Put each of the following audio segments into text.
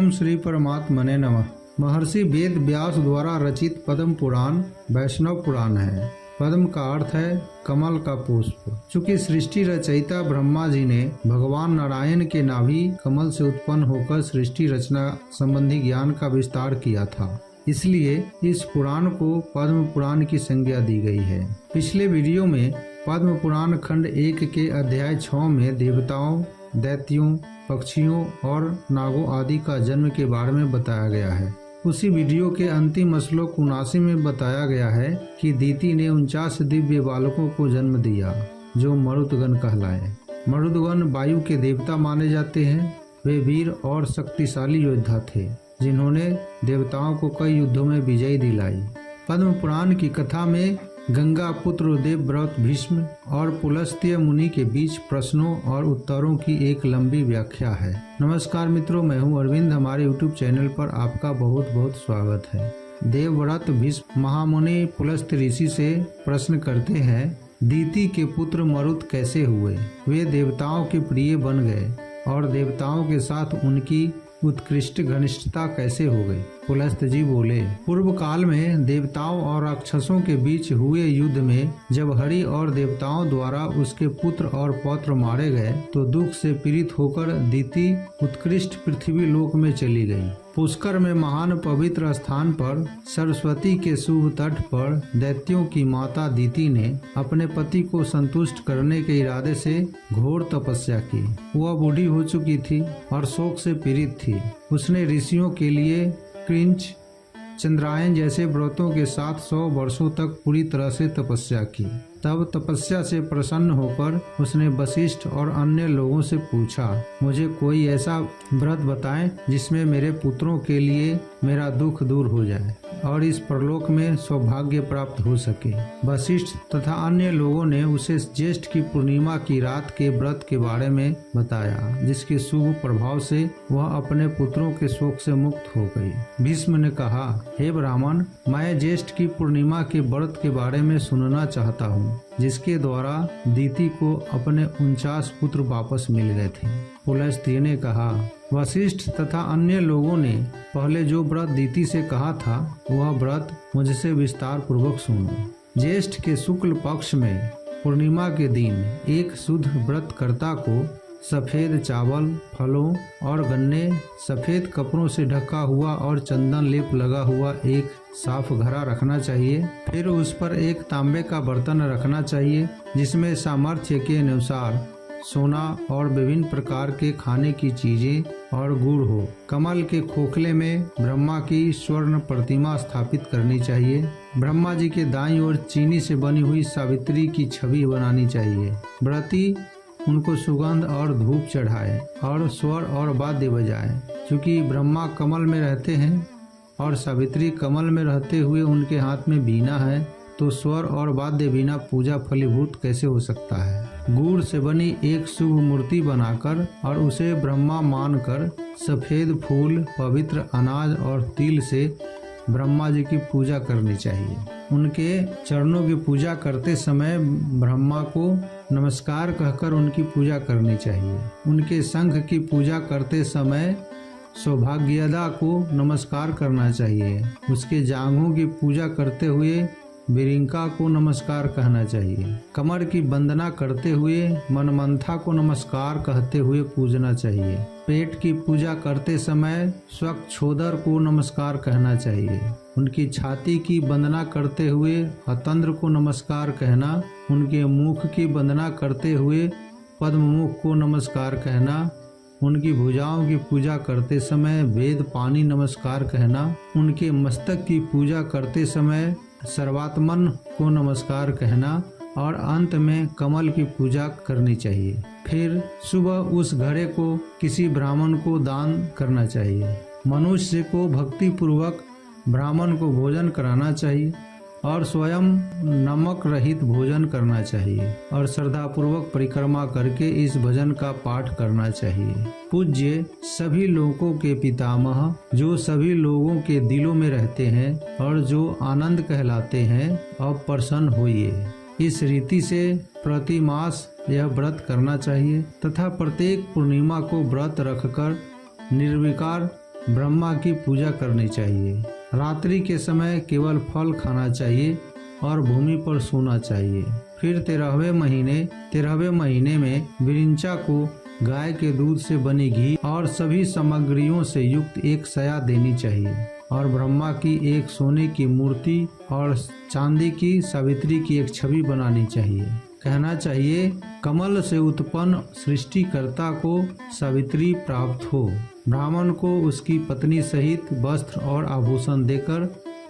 ओम श्री परमात्मने नमः। महर्षि वेद व्यास द्वारा रचित पद्म पुराण वैष्णव पुराण है। पद्म का अर्थ है कमल का पुष्प। चूंकि सृष्टि रचयिता ब्रह्मा जी ने भगवान नारायण के नाभि कमल से उत्पन्न होकर सृष्टि रचना संबंधी ज्ञान का विस्तार किया था, इसलिए इस पुराण को पद्म पुराण की संज्ञा दी गई है। पिछले वीडियो में पद्म पुराण खंड 1 के अध्याय 6 में देवताओं, दैत्यों, पक्षियों और नागों आदि का जन्म के बारे में बताया गया है। उसी वीडियो के अंतिम श्लोक 79 में बताया गया है कि दीति ने 49 दिव्य बालकों को जन्म दिया जो मरुदगण कहलाए। मरुदगण वायु के देवता माने जाते हैं। वे वीर और शक्तिशाली योद्धा थे जिन्होंने देवताओं को कई युद्धों में विजय दिलाई। पद्म पुराण की कथा में गंगा पुत्र देवव्रत भीष्म और पुलस्त्य मुनि के बीच प्रश्नों और उत्तरों की एक लंबी व्याख्या है। नमस्कार मित्रों, मैं हूं अरविंद। हमारे यूट्यूब चैनल पर आपका बहुत बहुत स्वागत है। देवव्रत भीष्म महामुनि पुलस्त्य ऋषि से प्रश्न करते हैं, दीति के पुत्र मरुत कैसे हुए? वे देवताओं के प्रिय बन गए और देवताओं के साथ उनकी उत्कृष्ट घनिष्ठता कैसे हो गई? पुलस्त्य जी बोले, पूर्व काल में देवताओं और राक्षसों के बीच हुए युद्ध में जब हरि और देवताओं द्वारा उसके पुत्र और पौत्र मारे गए तो दुख से पीड़ित होकर दीति उत्कृष्ट पृथ्वी लोक में चली गई। पुष्कर में महान पवित्र स्थान पर सरस्वती के शुभ तट पर दैत्यों की माता दीति ने अपने पति को संतुष्ट करने के इरादे से घोर तपस्या की। वह बूढ़ी हो चुकी थी और शोक से पीड़ित थी। उसने ऋषियों के लिए कृंच, चंद्रायन जैसे व्रतों के साथ 100 वर्षों तक पूरी तरह से तपस्या की। तब तपस्या से प्रसन्न होकर उसने वशिष्ठ और अन्य लोगों से पूछा, मुझे कोई ऐसा व्रत बताएं जिसमें मेरे पुत्रों के लिए मेरा दुख दूर हो जाए और इस परलोक में सौभाग्य प्राप्त हो सके। वशिष्ठ तथा अन्य लोगों ने उसे ज्येष्ठ की पूर्णिमा की रात के व्रत के बारे में बताया, जिसके शुभ प्रभाव से वह अपने पुत्रों के शोक से मुक्त हो गई। भीष्म ने कहा, हे ब्राह्मण, मैं ज्येष्ठ की पूर्णिमा के व्रत के बारे में सुनना चाहता हूँ, जिसके द्वारा दीति को अपने 49 पुत्र वापस मिल गए थे। पुलस्त्य ने कहा, वशिष्ठ तथा अन्य लोगों ने पहले जो व्रत दीति से कहा था वह व्रत मुझसे विस्तार पूर्वक सुनो। ज्येष्ठ के शुक्ल पक्ष में पूर्णिमा के दिन एक शुद्ध व्रतकर्ता को सफेद चावल, फलों और गन्ने, सफेद कपड़ों से ढका हुआ और चंदन लेप लगा हुआ एक साफ घड़ा रखना चाहिए। फिर उस पर एक तांबे का बर्तन रखना चाहिए जिसमें सामर्थ्य के अनुसार सोना और विभिन्न प्रकार के खाने की चीजें और गुड़ हो। कमल के खोखले में ब्रह्मा की स्वर्ण प्रतिमा स्थापित करनी चाहिए। ब्रह्मा जी के दाईं ओर चीनी से बनी हुई सावित्री की छवि बनानी चाहिए। व्रती उनको सुगंध और धूप चढ़ाए और स्वर और वाद्य बजाए। क्योंकि ब्रह्मा कमल में रहते हैं और सावित्री कमल में रहते हुए उनके हाथ में वीणा है, तो स्वर और वाद्य बिना पूजा फलीभूत कैसे हो सकता है? गुड़ से बनी एक शुभ मूर्ति बनाकर और उसे ब्रह्मा मानकर सफेद फूल, पवित्र अनाज और तिल से ब्रह्मा जी की पूजा करनी चाहिए। उनके चरणों की पूजा करते समय ब्रह्मा को नमस्कार कहकर उनकी पूजा करनी चाहिए। उनके शंख की पूजा करते समय सौभाग्यदा को नमस्कार करना चाहिए। उसके जांघों की पूजा करते हुए बिरिंका को नमस्कार कहना चाहिए। कमर की वंदना करते हुए मनमंथा को नमस्कार कहते हुए पूजना चाहिए। पेट की पूजा करते समय स्वच्छोदर को नमस्कार कहना चाहिए। उनकी छाती की वंदना करते हुए हतंद्र को नमस्कार कहना। उनके मुख की वंदना करते हुए पद्ममुख को नमस्कार कहना। उनकी भुजाओं की पूजा करते समय वेद पानी नमस्कार कहना। उनके मस्तक की पूजा करते समय सर्वात्मन को नमस्कार कहना और अंत में कमल की पूजा करनी चाहिए। फिर सुबह उस घड़े को किसी ब्राह्मण को दान करना चाहिए। मनुष्य को भक्ति पूर्वक ब्राह्मण को भोजन कराना चाहिए और स्वयं नमक रहित भोजन करना चाहिए और श्रद्धा पूर्वक परिक्रमा करके इस भजन का पाठ करना चाहिए। पूज्य सभी लोगों के पितामह, जो सभी लोगों के दिलों में रहते हैं और जो आनंद कहलाते हैं, अब प्रसन्न होइए। इस रीति से प्रति मास यह व्रत करना चाहिए तथा प्रत्येक पूर्णिमा को व्रत रखकर निर्विकार ब्रह्मा की पूजा करनी चाहिए। रात्रि के समय केवल फल खाना चाहिए और भूमि पर सोना चाहिए। फिर 13वें महीने में विरिंचा को गाय के दूध से बनी घी और सभी सामग्रियों से युक्त एक सया देनी चाहिए और ब्रह्मा की एक सोने की मूर्ति और चांदी की सावित्री की एक छवि बनानी चाहिए। कहना चाहिए, कमल से उत्पन्न सृष्टिकर्ता को सावित्री प्राप्त हो। ब्राह्मण को उसकी पत्नी सहित वस्त्र और आभूषण देकर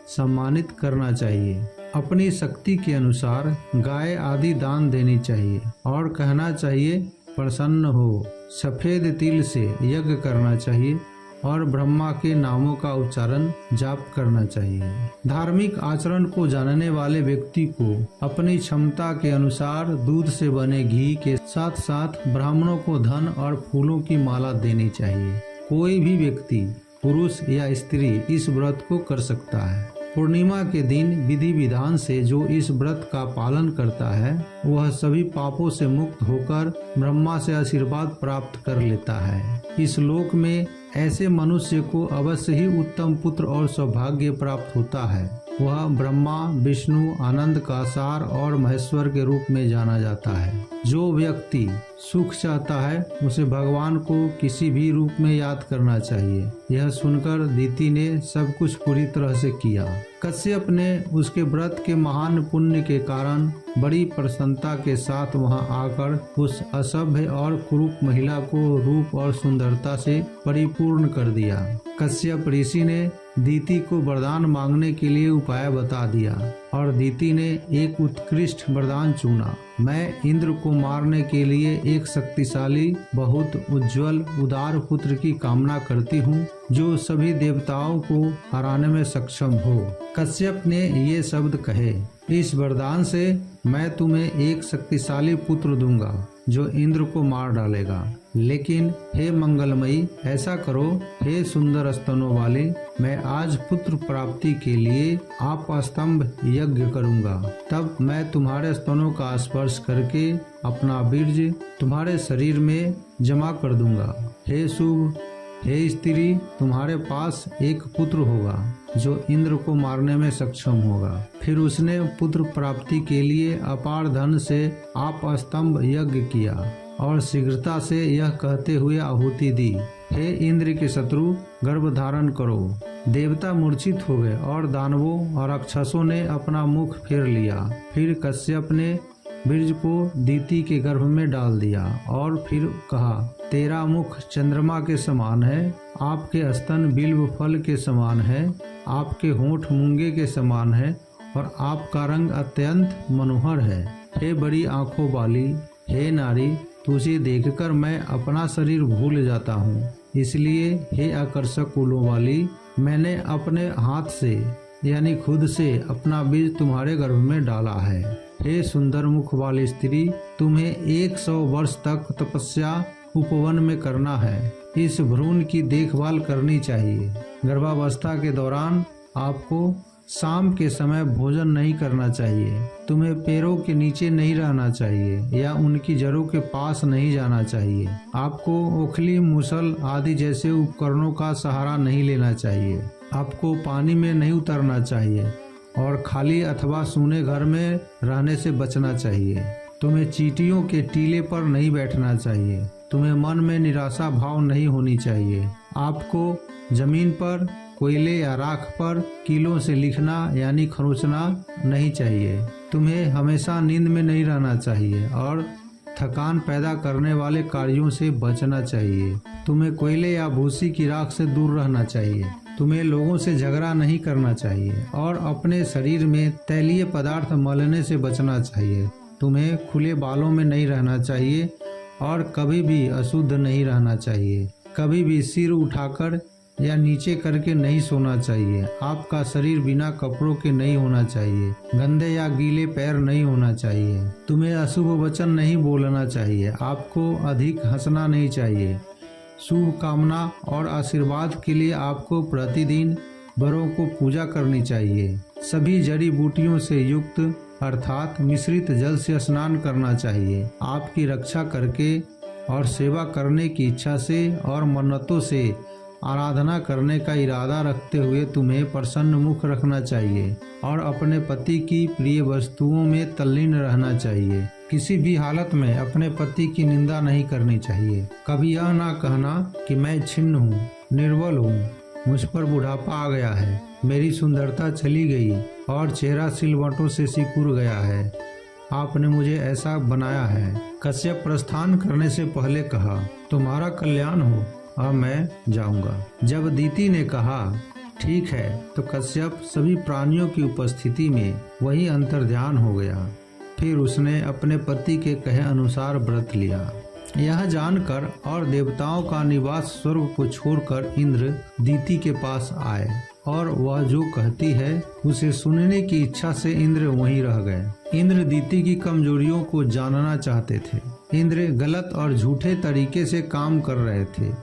सम्मानित करना चाहिए। अपनी शक्ति के अनुसार गाय आदि दान देनी चाहिए और कहना चाहिए, प्रसन्न हो। सफेद तिल से यज्ञ करना चाहिए और ब्रह्मा के नामों का उच्चारण जाप करना चाहिए। धार्मिक आचरण को जानने वाले व्यक्ति को अपनी क्षमता के अनुसार दूध से बने घी के साथ साथ ब्राह्मणों को धन और फूलों की माला देनी चाहिए। कोई भी व्यक्ति, पुरुष या स्त्री, इस व्रत को कर सकता है। पूर्णिमा के दिन विधि विधान से जो इस व्रत का पालन करता है वह सभी पापों से मुक्त होकर ब्रह्मा से आशीर्वाद प्राप्त कर लेता है। इस लोक में ऐसे मनुष्य को अवश्य ही उत्तम पुत्र और सौभाग्य प्राप्त होता है। वह ब्रह्मा, विष्णु, आनंद का सार और महेश्वर के रूप में जाना जाता है। जो व्यक्ति सुख चाहता है उसे भगवान को किसी भी रूप में याद करना चाहिए। यह सुनकर दीति ने सब कुछ पूरी तरह से किया। कश्यप ने उसके व्रत के महान पुण्य के कारण बड़ी प्रसन्नता के साथ वहां आकर उस असभ्य और कुरूप महिला को रूप और सुंदरता से परिपूर्ण कर दिया। कश्यप ऋषि ने दीति को वरदान मांगने के लिए उपाय बता दिया और दीति ने एक उत्कृष्ट वरदान चुना। मैं इंद्र को मारने के लिए एक शक्तिशाली, बहुत उज्जवल, उदार पुत्र की कामना करती हूँ जो सभी देवताओं को हराने में सक्षम हो। कश्यप ने ये शब्द कहे, इस वरदान से मैं तुम्हें एक शक्तिशाली पुत्र दूंगा जो इंद्र को मार डालेगा। लेकिन हे मंगलमयी, ऐसा करो, हे सुंदर स्तनों वाले, मैं आज पुत्र प्राप्ति के लिए आप स्तंभ यज्ञ करूंगा। तब मैं तुम्हारे स्तनों का स्पर्श करके अपना बीज तुम्हारे शरीर में जमा कर दूंगा। हे शुभ, हे स्त्री, तुम्हारे पास एक पुत्र होगा जो इंद्र को मारने में सक्षम होगा। फिर उसने पुत्र प्राप्ति के लिए अपार धन से आप स्तंभ यज्ञ किया और शीघ्रता से यह कहते हुए आहुति दी, हे इंद्र के शत्रु, गर्भ धारण करो। देवता मूर्छित हो गए और दानवों और राक्षसों ने अपना मुख फेर लिया। फिर कश्यप ने बीज को दीति के गर्भ में डाल दिया और फिर कहा, तेरा मुख चंद्रमा के समान है, आपके स्तन बिल्व फल के समान है, आपके होंठ मूंगे के समान है और आपका रंग अत्यंत मनोहर है। हे बड़ी आंखों वाली, हे नारी, तुझे देखकर मैं अपना शरीर भूल जाता हूँ। इसलिए हे आकर्षक फूलों वाली, मैंने अपने हाथ से यानी खुद से अपना बीज तुम्हारे गर्भ में डाला है। हे सुंदर मुख वाली स्त्री, तुम्हें 100 वर्ष तक तपस्या उपवन में करना है। इस भ्रूण की देखभाल करनी चाहिए। गर्भावस्था के दौरान आपको शाम के समय भोजन नहीं करना चाहिए। तुम्हें पैरों के नीचे नहीं रहना चाहिए या उनकी जड़ों के पास नहीं जाना चाहिए। आपको ओखली, मुसल आदि जैसे उपकरणों का सहारा नहीं लेना चाहिए। आपको पानी में नहीं उतरना चाहिए और खाली अथवा सूने घर में रहने से बचना चाहिए। तुम्हें चींटियों के टीले पर नहीं बैठना चाहिए। तुम्हें मन में निराशा भाव नहीं होनी चाहिए। आपको जमीन पर, कोयले या राख पर कीलों से लिखना यानी खरोंचना नहीं चाहिए। तुम्हें हमेशा नींद में नहीं रहना चाहिए और थकान पैदा करने वाले कार्यों से बचना चाहिए। तुम्हें कोयले या भूसी की राख से दूर रहना चाहिए। तुम्हें लोगों से झगड़ा नहीं करना चाहिए और अपने शरीर में तैलीय पदार्थ मलने से बचना चाहिए। तुम्हें खुले बालों में नहीं रहना चाहिए और कभी भी अशुद्ध नहीं रहना चाहिए। कभी भी सिर उठाकर या नीचे करके नहीं सोना चाहिए। आपका शरीर बिना कपड़ों के नहीं होना चाहिए। गंदे या गीले पैर नहीं होना चाहिए। तुम्हें अशुभ वचन नहीं बोलना चाहिए। आपको अधिक हंसना नहीं चाहिए। शुभ कामना और आशीर्वाद के लिए आपको प्रतिदिन बड़ों को पूजा करनी चाहिए। सभी जड़ी बूटियों से युक्त अर्थात मिश्रित जल से स्नान करना चाहिए। आपकी रक्षा करके और सेवा करने की इच्छा से और मन्नतों से आराधना करने का इरादा रखते हुए तुम्हें प्रसन्न मुख रखना चाहिए और अपने पति की प्रिय वस्तुओं में तल्लीन रहना चाहिए। किसी भी हालत में अपने पति की निंदा नहीं करनी चाहिए। कभी यह ना कहना कि मैं छिन्न हूँ, निर्बल हूँ, मुझ पर बुढ़ापा आ गया है, मेरी सुंदरता चली गई और चेहरा सिलवटों से सिकुड़ गया है, आपने मुझे ऐसा बनाया है। कश्यप प्रस्थान करने से पहले कहा, तुम्हारा कल्याण हो, अब मैं जाऊंगा। जब दीति ने कहा ठीक है, तो कश्यप सभी प्राणियों की उपस्थिति में वही अंतर्ध्यान हो गया। फिर उसने अपने पति के कहे अनुसार व्रत लिया। यह जानकर और देवताओं का निवास स्वर्ग को छोड़कर इंद्र दीति के पास आए और वह जो कहती है उसे सुनने की इच्छा से इंद्र वहीं रह गए। इंद्र दीति की कमजोरियों को जानना चाहते थे। इंद्र गलत और झूठे तरीके से काम कर रहे थे।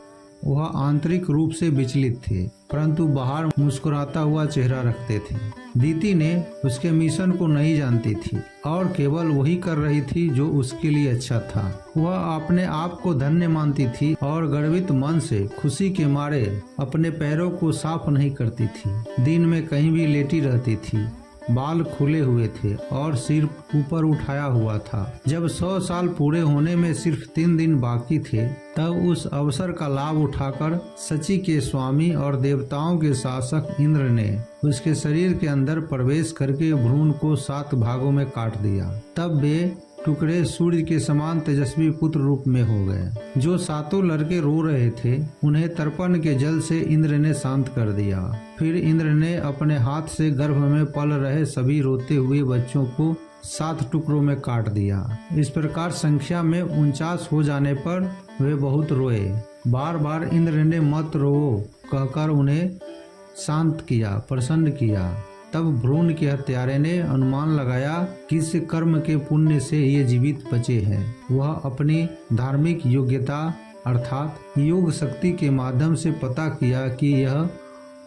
वह आंतरिक रूप से विचलित थे, परंतु बाहर मुस्कुराता हुआ चेहरा रखते थे। दीति ने उसके मिशन को नहीं जानती थी और केवल वही कर रही थी जो उसके लिए अच्छा था। वह अपने आप को धन्य मानती थी और गर्वित मन से खुशी के मारे अपने पैरों को साफ नहीं करती थी। दिन में कहीं भी लेटी रहती थी। बाल खुले हुए थे और सिर ऊपर उठाया हुआ था। जब 100 साल पूरे होने में सिर्फ 3 दिन बाकी थे, तब उस अवसर का लाभ उठाकर सची के स्वामी और देवताओं के शासक इंद्र ने उसके शरीर के अंदर प्रवेश करके भ्रूण को 7 भागों में काट दिया। तब वे टुकड़े सूर्य के समान तेजस्वी पुत्र रूप में हो गए। जो 7 लड़के रो रहे थे, उन्हें तर्पण के जल से इंद्र ने शांत कर दिया। फिर इंद्र ने अपने हाथ से गर्भ में पल रहे सभी रोते हुए बच्चों को 7 टुकड़ों में काट दिया। इस प्रकार संख्या में 49 हो जाने पर वे बहुत रोए। बार बार इंद्र ने मत रो कहकर उन्हें शांत किया, प्रसन्न किया। तब भ्रूण के हत्यारे ने अनुमान लगाया कि इस कर्म के पुण्य से ये जीवित बचे हैं। वह अपनी धार्मिक योग्यता अर्थात योग शक्ति के माध्यम से पता किया कि यह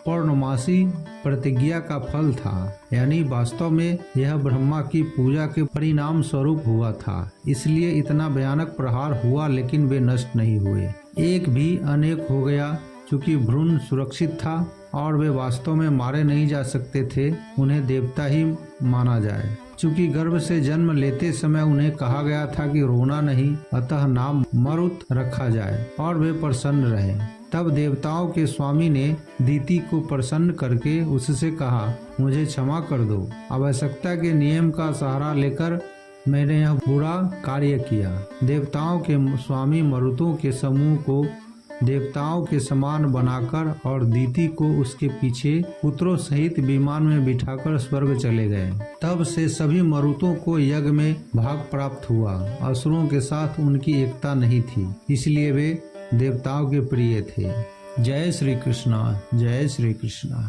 पौर्णमासी प्रतिज्ञा का फल था, यानी वास्तव में यह ब्रह्मा की पूजा के परिणाम स्वरूप हुआ था। इसलिए इतना भयानक प्रहार हुआ, लेकिन वे नष्ट नहीं हुए। एक भी अनेक हो गया। चूंकि भ्रूण सुरक्षित था और वे वास्तव में मारे नहीं जा सकते थे, उन्हें देवता ही माना जाए। चूंकि गर्भ से जन्म लेते समय उन्हें कहा गया था कि रोना नहीं, अतः नाम मरुत रखा जाए और वे प्रसन्न रहे। तब देवताओं के स्वामी ने दीति को प्रसन्न करके उससे कहा, मुझे क्षमा कर दो। आवश्यकता के नियम का सहारा लेकर मैंने यह बुरा कार्य किया। देवताओं के स्वामी मरुतों के समूह को देवताओं के समान बनाकर और दीति को उसके पीछे पुत्रों सहित विमान में बिठाकर स्वर्ग चले गए। तब से सभी मरुतों को यज्ञ में भाग प्राप्त हुआ। असुरों के साथ उनकी एकता नहीं थी, इसलिए वे देवताओं के प्रिय थे। जय श्री कृष्णा, जय श्री कृष्णा।